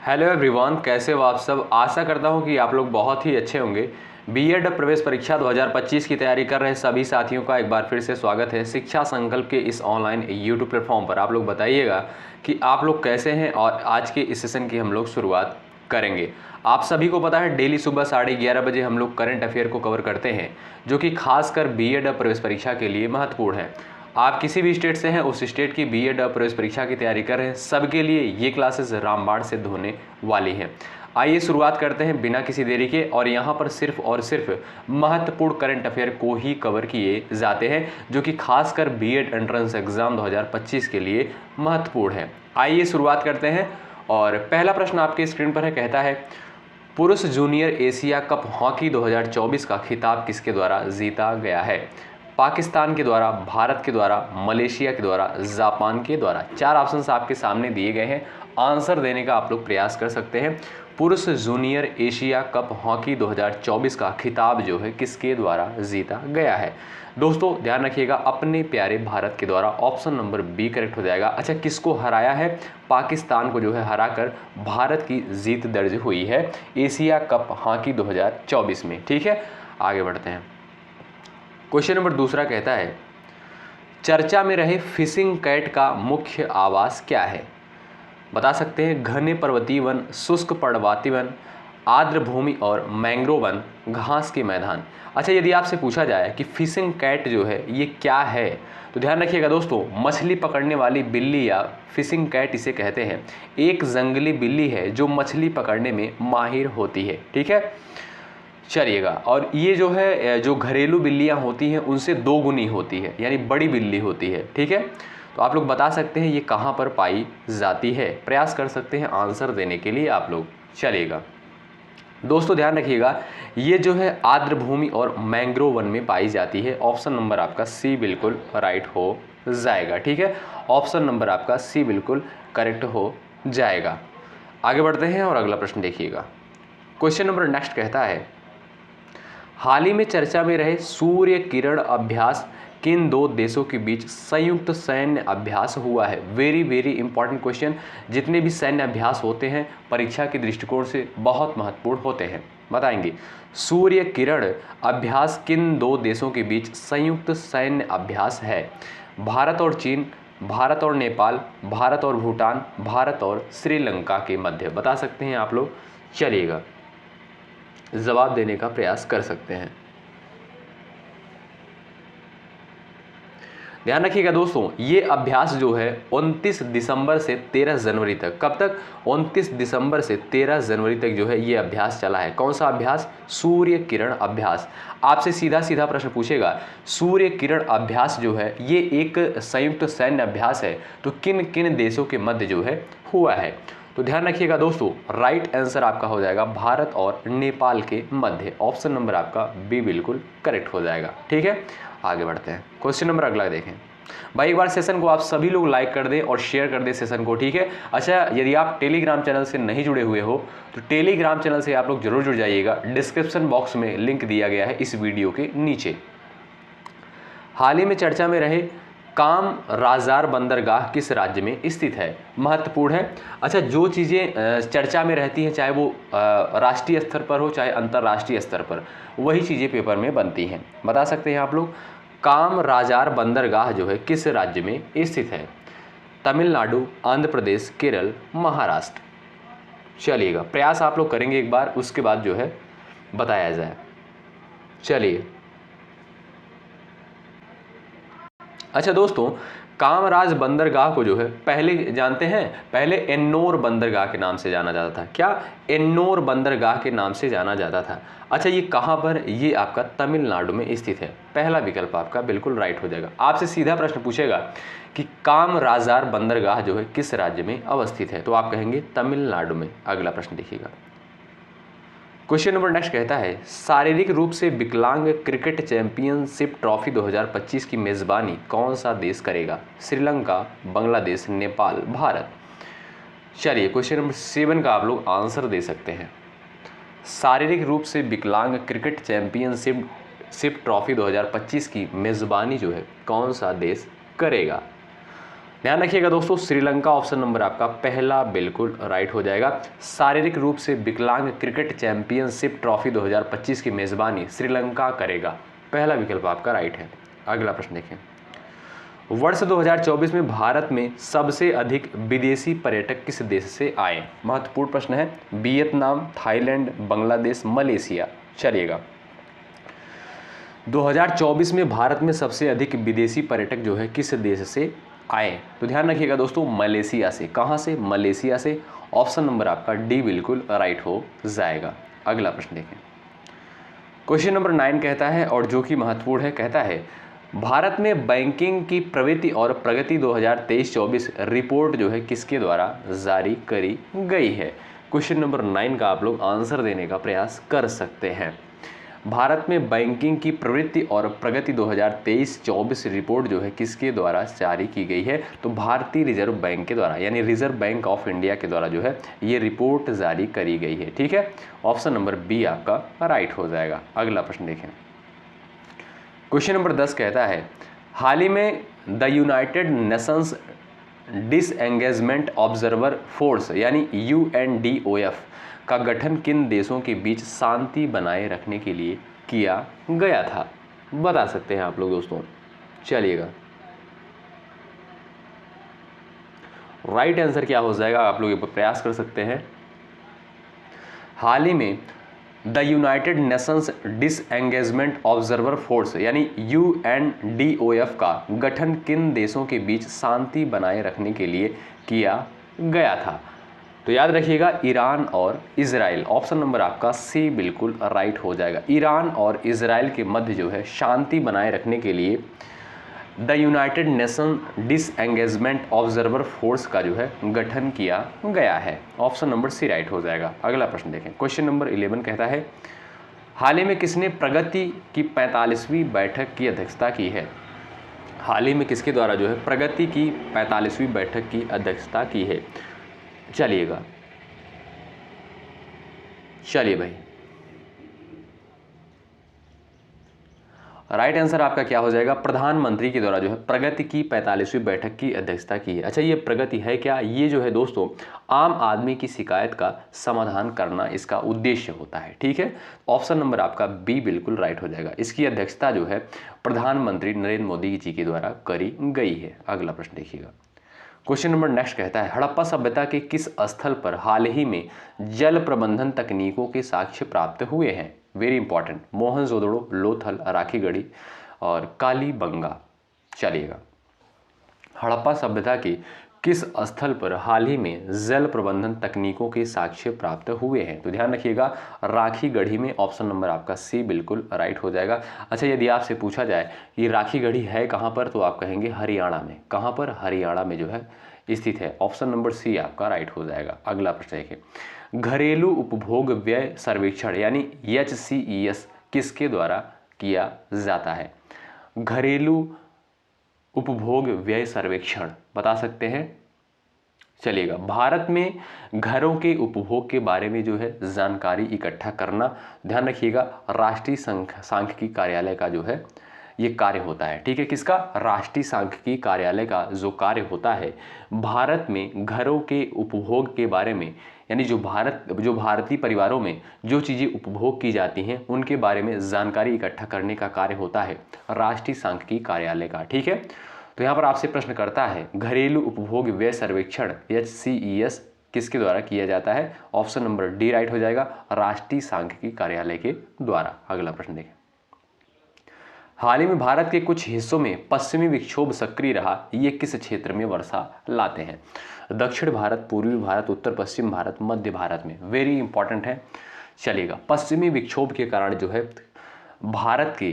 Hello everyone, कैसे हो आप सब। आशा करता हूं कि आप लोग बहुत ही अच्छे होंगे। बीएड प्रवेश परीक्षा 2025 की तैयारी कर रहे सभी साथियों का एक बार फिर से स्वागत है शिक्षा संकल्प के इस ऑनलाइन यूट्यूब प्लेटफॉर्म पर। आप लोग बताइएगा कि आप लोग कैसे हैं और आज के इस सेशन की हम लोग शुरुआत करेंगे। आप सभी को पता है डेली सुबह 11:30 बजे हम लोग करंट अफेयर को कवर करते हैं, जो कि खासकर बीएड प्रवेश परीक्षा के लिए महत्वपूर्ण है। आप किसी भी स्टेट से हैं, उस स्टेट की बीएड प्रवेश परीक्षा की तैयारी कर रहे हैं, सबके लिए ये क्लासेस रामबाण सिद्ध होने वाली हैं। आइए शुरुआत करते हैं बिना किसी देरी के। और यहाँ पर सिर्फ और सिर्फ महत्वपूर्ण करंट अफेयर को ही कवर किए जाते हैं, जो कि खासकर बीएड एंट्रेंस एग्जाम 2025 के लिए महत्वपूर्ण है। आइए शुरुआत करते हैं। और पहला प्रश्न आपके स्क्रीन पर है, कहता है पुरुष जूनियर एशिया कप हॉकी 2024 का खिताब किसके द्वारा जीता गया है? पाकिस्तान के द्वारा, भारत के द्वारा, मलेशिया के द्वारा, जापान के द्वारा। 4 ऑप्शंस आपके सामने दिए गए हैं, आंसर देने का आप लोग प्रयास कर सकते हैं। पुरुष जूनियर एशिया कप हॉकी 2024 का खिताब जो है किसके द्वारा जीता गया है? दोस्तों ध्यान रखिएगा, अपने प्यारे भारत के द्वारा। ऑप्शन नंबर बी करेक्ट हो जाएगा। अच्छा, किसको हराया है? पाकिस्तान को जो है हराकर भारत की जीत दर्ज हुई है एशिया कप हॉकी 2024 में। ठीक है, आगे बढ़ते हैं। क्वेश्चन नंबर दूसरा कहता है चर्चा में रहे फिशिंग कैट का मुख्य आवास क्या है? बता सकते हैं घने पर्वतीय वन, शुष्क पर्वतीय वन, आर्द्र भूमि और मैंग्रोव वन, घास के मैदान। अच्छा, यदि आपसे पूछा जाए कि फिशिंग कैट जो है ये क्या है, तो ध्यान रखिएगा दोस्तों, मछली पकड़ने वाली बिल्ली या फिशिंग कैट इसे कहते हैं। एक जंगली बिल्ली है जो मछली पकड़ने में माहिर होती है। ठीक है, चलिएगा। और ये जो है जो घरेलू बिल्लियाँ होती हैं उनसे 2 गुनी होती है, यानी बड़ी बिल्ली होती है। ठीक है, तो आप लोग बता सकते हैं ये कहाँ पर पाई जाती है, प्रयास कर सकते हैं आंसर देने के लिए आप लोग। चलिएगा दोस्तों, ध्यान रखिएगा, ये जो है आर्द्र भूमि और मैंग्रोव वन में पाई जाती है। ऑप्शन नंबर आपका सी बिल्कुल राइट हो जाएगा। ठीक है, ऑप्शन नंबर आपका सी बिल्कुल करेक्ट हो जाएगा। आगे बढ़ते हैं और अगला प्रश्न देखिएगा। क्वेश्चन नंबर नेक्स्ट कहता है हाल ही में चर्चा में रहे सूर्य किरण अभ्यास किन 2 देशों के बीच संयुक्त सैन्य अभ्यास हुआ है? Very very important question. जितने भी सैन्य अभ्यास होते हैं परीक्षा के दृष्टिकोण से बहुत महत्वपूर्ण होते हैं। बताएंगे सूर्य किरण अभ्यास किन 2 देशों के बीच संयुक्त सैन्य अभ्यास है? भारत और चीन, भारत और नेपाल, भारत और भूटान, भारत और श्रीलंका के मध्य। बता सकते हैं आप लोग। चलिएगा जवाब देने का प्रयास कर सकते हैं। ध्यान रखिएगा दोस्तों, ये अभ्यास जो है 29 दिसंबर से 13 जनवरी तक। कब तक? 29 दिसंबर से 13 जनवरी तक जो है ये अभ्यास चला है। कौन सा अभ्यास? सूर्य किरण अभ्यास। आपसे सीधा सीधा प्रश्न पूछेगा सूर्य किरण अभ्यास जो है ये एक संयुक्त सैन्य अभ्यास है, तो किन किन देशों के मध्य जो है हुआ है? तो ध्यान रखिएगा दोस्तों, राइट आंसर आपका हो जाएगा भारत और नेपाल के मध्य। ऑप्शन नंबर आपका बी बिल्कुल करेक्ट हो जाएगा। ठीक है, आगे बढ़ते हैं। क्वेश्चन नंबर अगला देखें। भाई एक बार सेशन को आप सभी लोग लाइक कर दें और शेयर कर दें सेशन को। ठीक है। अच्छा, यदि आप टेलीग्राम चैनल से नहीं जुड़े हुए हो तो टेलीग्राम चैनल से आप लोग जरूर जुड़ जाइएगा। डिस्क्रिप्शन बॉक्स में लिंक दिया गया है इस वीडियो के नीचे। हाल ही में चर्चा में रहे काम राजार बंदरगाह किस राज्य में स्थित है? महत्वपूर्ण है। अच्छा, जो चीज़ें चर्चा में रहती हैं, चाहे वो राष्ट्रीय स्तर पर हो चाहे अंतर्राष्ट्रीय स्तर पर, वही चीज़ें पेपर में बनती हैं। बता सकते हैं आप लोग काम राजार बंदरगाह जो है किस राज्य में स्थित है? तमिलनाडु, आंध्र प्रदेश, केरल, महाराष्ट्र। चलिएगा प्रयास आप लोग करेंगे एक बार, उसके बाद जो है बताया जाए। चलिए, अच्छा दोस्तों, कामराज बंदरगाह को जो है पहले जानते हैं, पहले एन्नोर बंदरगाह के नाम से जाना जाता था। क्या? एन्नोर बंदरगाह के नाम से जाना जाता था। अच्छा, ये कहाँ पर? ये आपका तमिलनाडु में स्थित है। पहला विकल्प आपका बिल्कुल राइट हो जाएगा। आपसे सीधा प्रश्न पूछेगा कि कामराजार बंदरगाह जो है किस राज्य में अवस्थित है, तो आप कहेंगे तमिलनाडु में। अगला प्रश्न देखिएगा। क्वेश्चन नंबर नेक्स्ट कहता है शारीरिक रूप से विकलांग क्रिकेट चैंपियनशिप ट्रॉफी 2025 की मेजबानी कौन सा देश करेगा? श्रीलंका, बांग्लादेश, नेपाल, भारत। चलिए क्वेश्चन नंबर 7 का आप लोग आंसर दे सकते हैं। शारीरिक रूप से विकलांग क्रिकेट चैंपियनशिप ट्रॉफी 2025 की मेजबानी जो है कौन सा देश करेगा? ध्यान रखिएगा दोस्तों, श्रीलंका ऑप्शन नंबर आपका पहला बिल्कुल राइट हो जाएगा। शारीरिक रूप से विकलांग क्रिकेट चैंपियनशिप ट्रॉफी 2025 की मेजबानी श्रीलंका करेगा, पहला विकल्प आपका राइट है। अगला प्रश्न देखें, वर्ष 2024 में भारत में सबसे अधिक विदेशी पर्यटक किस देश से आए? महत्वपूर्ण प्रश्न है। Vietnam, Thailand, Bangladesh, Malaysia. चलिएगा, 2024 में भारत में सबसे अधिक विदेशी पर्यटक जो है किस देश से आए? तो ध्यान रखिएगा दोस्तों, मलेशिया से। कहां से? मलेशिया से। ऑप्शन नंबर आपका डी बिल्कुल राइट हो जाएगा। अगला प्रश्न देखें, क्वेश्चन नंबर 9 कहता है, और जो कि महत्वपूर्ण है, कहता है भारत में बैंकिंग की प्रवृत्ति और प्रगति 2023-24 रिपोर्ट जो है किसके द्वारा जारी करी गई है? क्वेश्चन नंबर 9 का आप लोग आंसर देने का प्रयास कर सकते हैं। भारत में बैंकिंग की प्रवृत्ति और प्रगति 2023-24 रिपोर्ट जो है किसके द्वारा जारी की गई है? तो भारतीय रिजर्व बैंक के द्वारा, यानी रिजर्व बैंक ऑफ इंडिया के द्वारा जो है ये रिपोर्ट जारी करी गई है। ठीक है, ऑप्शन नंबर बी आपका राइट हो जाएगा। अगला प्रश्न देखें, क्वेश्चन नंबर 10 कहता है, हाल ही में the United Nations disengagement observer force यानी UNDOF का गठन किन देशों के बीच शांति बनाए रखने के लिए किया गया था? बता सकते हैं आप लोग दोस्तों। चलिएगा, राइट आंसर क्या हो जाएगा, आप लोग ये प्रयास कर सकते हैं। हाल ही में the United Nations disengagement observer force यानी UNDOF का गठन किन देशों के बीच शांति बनाए रखने के लिए किया गया था? तो याद रखिएगा, ईरान और इजराइल। ऑप्शन नंबर आपका सी बिल्कुल राइट हो जाएगा। ईरान और इजराइल के मध्य जो है शांति बनाए रखने के लिए the United nation disengagement observer force का जो है गठन किया गया है। ऑप्शन नंबर सी राइट हो जाएगा। अगला प्रश्न देखें, क्वेश्चन नंबर 11 कहता है, हाल ही में किसने प्रगति की 45वीं बैठक की अध्यक्षता की है? हाल ही में किसके द्वारा जो है प्रगति की 45वीं बैठक की अध्यक्षता की है? चलिए भाई, राइट आंसर आपका क्या हो जाएगा? प्रधानमंत्री के द्वारा जो है प्रगति की 45वीं बैठक की अध्यक्षता की है। अच्छा, ये प्रगति है क्या? ये जो है दोस्तों आम आदमी की शिकायत का समाधान करना इसका उद्देश्य होता है। ठीक है, ऑप्शन नंबर आपका बी बिल्कुल राइट हो जाएगा। इसकी अध्यक्षता जो है प्रधानमंत्री नरेंद्र मोदी जी के द्वारा करी गई है। अगला प्रश्न देखिएगा, क्वेश्चन नंबर नेक्स्ट कहता है, हड़प्पा सभ्यता के किस स्थल पर हाल ही में जल प्रबंधन तकनीकों के साक्ष्य प्राप्त हुए हैं? वेरी इंपॉर्टेंट, मोहनजोदड़ो, लोथल, राखीगढ़ी और कालीबंगा। चलिएगा, हड़प्पा सभ्यता के किस स्थल पर हाल ही में जल प्रबंधन तकनीकों के साक्ष्य प्राप्त हुए हैं? तो ध्यान रखिएगा, राखीगढ़ी में। ऑप्शन नंबर आपका सी बिल्कुल राइट हो जाएगा। अच्छा, यदि आपसे पूछा जाए कि राखीगढ़ी है कहाँ पर, तो आप कहेंगे हरियाणा में। कहाँ पर? हरियाणा में जो है स्थित है। ऑप्शन नंबर सी आपका राइट हो जाएगा। अगला प्रश्न देखिए, घरेलू उपभोग व्यय सर्वेक्षण यानी HCES किसके द्वारा किया जाता है? घरेलू उपभोग व्यय सर्वेक्षण बता सकते हैं। चलिएगा, भारत में घरों के उपभोग के बारे में जो है जानकारी इकट्ठा करना, ध्यान रखिएगा, राष्ट्रीय सांख्यिकी कार्यालय का जो है ये कार्य होता है। ठीक है, किसका? राष्ट्रीय सांख्यिकी कार्यालय का जो कार्य होता है भारत में घरों के उपभोग के बारे में, यानी जो भारतीय परिवारों में जो चीज़ें उपभोग की जाती हैं उनके बारे में जानकारी इकट्ठा करने का कार्य होता है राष्ट्रीय सांख्यिकी कार्यालय का। ठीक है, तो यहाँ पर आपसे प्रश्न करता है, घरेलू उपभोग व्यय सर्वेक्षण HCES किसके द्वारा किया जाता है? ऑप्शन नंबर डी राइट हो जाएगा, राष्ट्रीय सांख्यिकी कार्यालय के द्वारा। अगला प्रश्न देखें, हाल ही में भारत के कुछ हिस्सों में पश्चिमी विक्षोभ सक्रिय रहा, ये किस क्षेत्र में वर्षा लाते हैं? दक्षिण भारत, पूर्वी भारत, उत्तर पश्चिम भारत, मध्य भारत में। वेरी इंपॉर्टेंट है। चलिएगा, पश्चिमी विक्षोभ के कारण जो है भारत के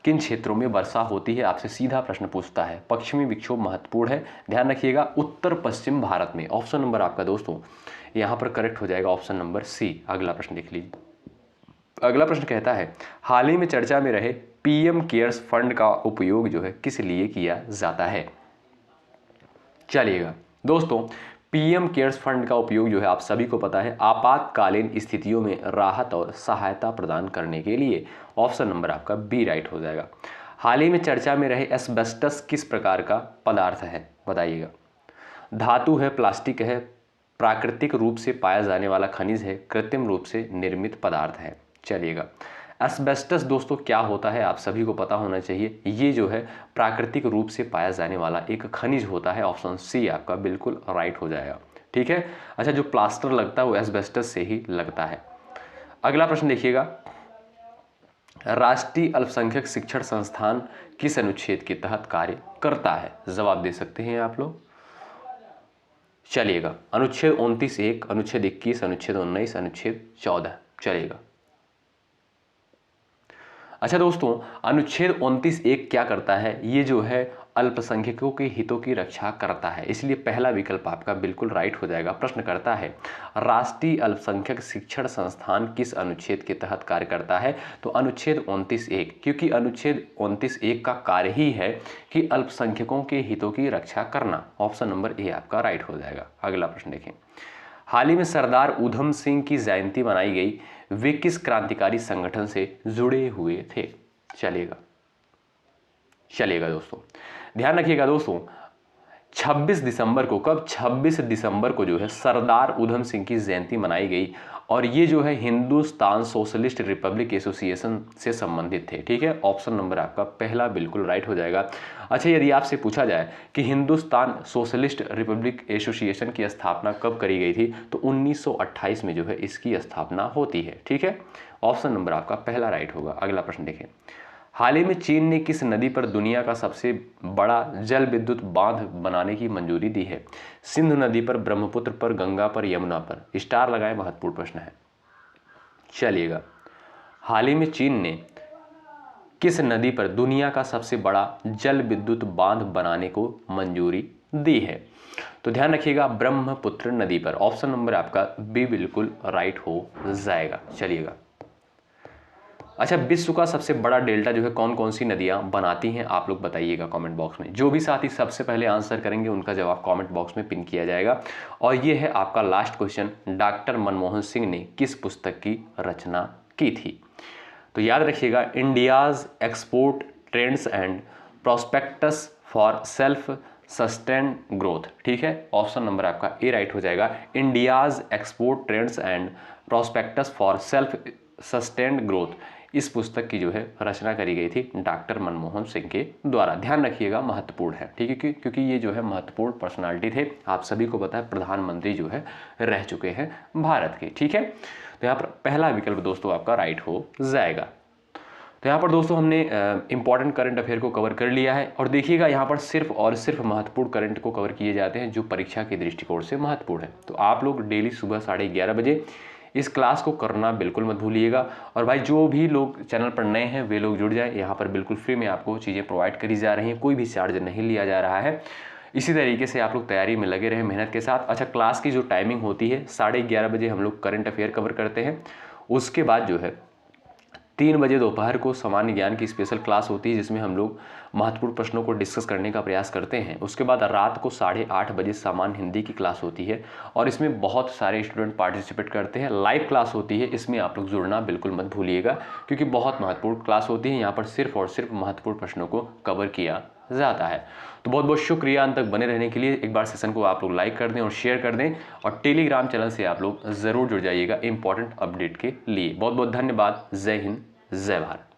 किन क्षेत्रों में वर्षा होती है? आपसे सीधा प्रश्न पूछता है। पश्चिमी विक्षोभ महत्वपूर्ण है, ध्यान रखिएगा, उत्तर पश्चिम भारत में। ऑप्शन नंबर आपका दोस्तों यहाँ पर करेक्ट हो जाएगा, ऑप्शन नंबर सी। अगला प्रश्न देख लीजिए, अगला प्रश्न कहता है, हाल ही में चर्चा में रहे PM केयर्स फंड का उपयोग जो है किस लिए किया जाता है? चलिएगा दोस्तों, PM केयर्स फंड का उपयोग जो है आप सभी को पता है आपातकालीन स्थितियों में राहत और सहायता प्रदान करने के लिए। ऑप्शन नंबर आपका बी राइट हो जाएगा। हाल ही में चर्चा में रहे एस्बेस्टस किस प्रकार का पदार्थ है, बताइएगा। धातु है, प्लास्टिक है, प्राकृतिक रूप से पाया जाने वाला खनिज है, कृत्रिम रूप से निर्मित पदार्थ है। चलिएगा, एस्बेस्टस दोस्तों क्या होता है आप सभी को पता होना चाहिए। ये जो है प्राकृतिक रूप से पाया जाने वाला एक खनिज होता है। ऑप्शन सी आपका बिल्कुल राइट हो जाएगा। ठीक है। अच्छा, जो प्लास्टर लगता है वो एस्बेस्टस से ही लगता है। अगला प्रश्न देखिएगा, राष्ट्रीय अल्पसंख्यक शिक्षण संस्थान किस अनुच्छेद के तहत कार्य करता है? जवाब दे सकते हैं आप लोग। चलिएगा, अनुच्छेद 29(1), अनुच्छेद 21, अनुच्छेद 19, अनुच्छेद 14। चलिएगा, अच्छा दोस्तों, अनुच्छेद 29(1) क्या करता है? ये जो है अल्पसंख्यकों के हितों की रक्षा करता है, इसलिए पहला विकल्प आपका बिल्कुल राइट हो जाएगा। प्रश्न करता है राष्ट्रीय अल्पसंख्यक शिक्षण संस्थान किस अनुच्छेद के तहत कार्य करता है? तो अनुच्छेद 29(1), क्योंकि अनुच्छेद 29(1) का कार्य ही है कि अल्पसंख्यकों के हितों की रक्षा करना। ऑप्शन नंबर ए आपका राइट हो जाएगा। अगला प्रश्न देखें, हाल ही में सरदार उधम सिंह की जयंती मनाई गई, वे किस क्रांतिकारी संगठन से जुड़े हुए थे? चलिएगा दोस्तों, ध्यान रखिएगा दोस्तों, 26 दिसंबर को, कब? 26 दिसंबर को जो है सरदार उधम सिंह की जयंती मनाई गई और ये जो है हिंदुस्तान सोशलिस्ट रिपब्लिक एसोसिएशन से संबंधित थे। ठीक है, ऑप्शन नंबर आपका पहला बिल्कुल राइट हो जाएगा। अच्छा, यदि आपसे पूछा जाए कि हिंदुस्तान सोशलिस्ट रिपब्लिक एसोसिएशन की स्थापना कब करी गई थी, तो 1928 में जो है इसकी स्थापना होती है। ठीक है, ऑप्शन नंबर आपका पहला राइट होगा। अगला प्रश्न देखें, हाल ही में चीन ने किस नदी पर दुनिया का सबसे बड़ा जल विद्युत बांध बनाने की मंजूरी दी है? सिंधु नदी पर, ब्रह्मपुत्र पर, गंगा पर, यमुना पर? स्टार लगाएं, महत्वपूर्ण प्रश्न है। चलिएगा, हाल ही में चीन ने किस नदी पर दुनिया का सबसे बड़ा जल विद्युत बांध बनाने को मंजूरी दी है? तो ध्यान रखिएगा, ब्रह्मपुत्र नदी पर। ऑप्शन नंबर आपका बी बिल्कुल राइट हो जाएगा। चलिएगा, अच्छा, विश्व का सबसे बड़ा डेल्टा जो है कौन कौन सी नदियां बनाती हैं, आप लोग बताइएगा कमेंट बॉक्स में। जो भी साथी सबसे पहले आंसर करेंगे उनका जवाब कमेंट बॉक्स में पिन किया जाएगा। और ये है आपका last question, doctor Manmohan Singh ने किस पुस्तक की रचना की थी? तो याद रखिएगा, India's export trends and prospectus for self sustained growth. ठीक है, ऑप्शन नंबर आपका ए राइट हो जाएगा। India's export trends and prospectus for self sustained growth, इस पुस्तक की जो है रचना करी गई थी डॉक्टर मनमोहन सिंह के द्वारा। ध्यान रखिएगा, महत्वपूर्ण है। ठीक है, क्योंकि ये जो है महत्वपूर्ण पर्सनालिटी थे। आप सभी को पता है प्रधानमंत्री जो है रह चुके हैं भारत के। ठीक है, तो यहाँ पर पहला विकल्प दोस्तों आपका राइट हो जाएगा। तो यहाँ पर दोस्तों हमने इंपॉर्टेंट करंट अफेयर को कवर कर लिया है। और देखिएगा, यहाँ पर सिर्फ और सिर्फ महत्वपूर्ण करंट को कवर किए जाते हैं जो परीक्षा के दृष्टिकोण से महत्वपूर्ण है। तो आप लोग डेली सुबह 11:30 बजे इस क्लास को करना बिल्कुल मत भूलिएगा। और भाई जो भी लोग चैनल पर नए हैं वे लोग जुड़ जाएं, यहाँ पर बिल्कुल फ्री में आपको चीज़ें प्रोवाइड करी जा रही हैं, कोई भी चार्ज नहीं लिया जा रहा है। इसी तरीके से आप लोग तैयारी में लगे रहें मेहनत के साथ। अच्छा, क्लास की जो टाइमिंग होती है 11:30 बजे हम लोग करंट अफेयर कवर करते हैं। उसके बाद जो है 3 बजे दोपहर को सामान्य ज्ञान की स्पेशल क्लास होती है जिसमें हम लोग महत्वपूर्ण प्रश्नों को डिस्कस करने का प्रयास करते हैं। उसके बाद रात को 8:30 बजे सामान्य हिंदी की क्लास होती है और इसमें बहुत सारे स्टूडेंट पार्टिसिपेट करते हैं। लाइव क्लास होती है, इसमें आप लोग जुड़ना बिल्कुल मत भूलिएगा क्योंकि बहुत महत्वपूर्ण क्लास होती है। यहाँ पर सिर्फ और सिर्फ महत्वपूर्ण प्रश्नों को कवर किया जाता है। तो बहुत बहुत शुक्रिया अंत तक बने रहने के लिए। एक बार सेशन को आप लोग लाइक कर दें और शेयर कर दें और टेलीग्राम चैनल से आप लोग ज़रूर जुड़ जाइएगा इंपॉर्टेंट अपडेट के लिए। बहुत बहुत धन्यवाद। जय हिंद, जय भारत।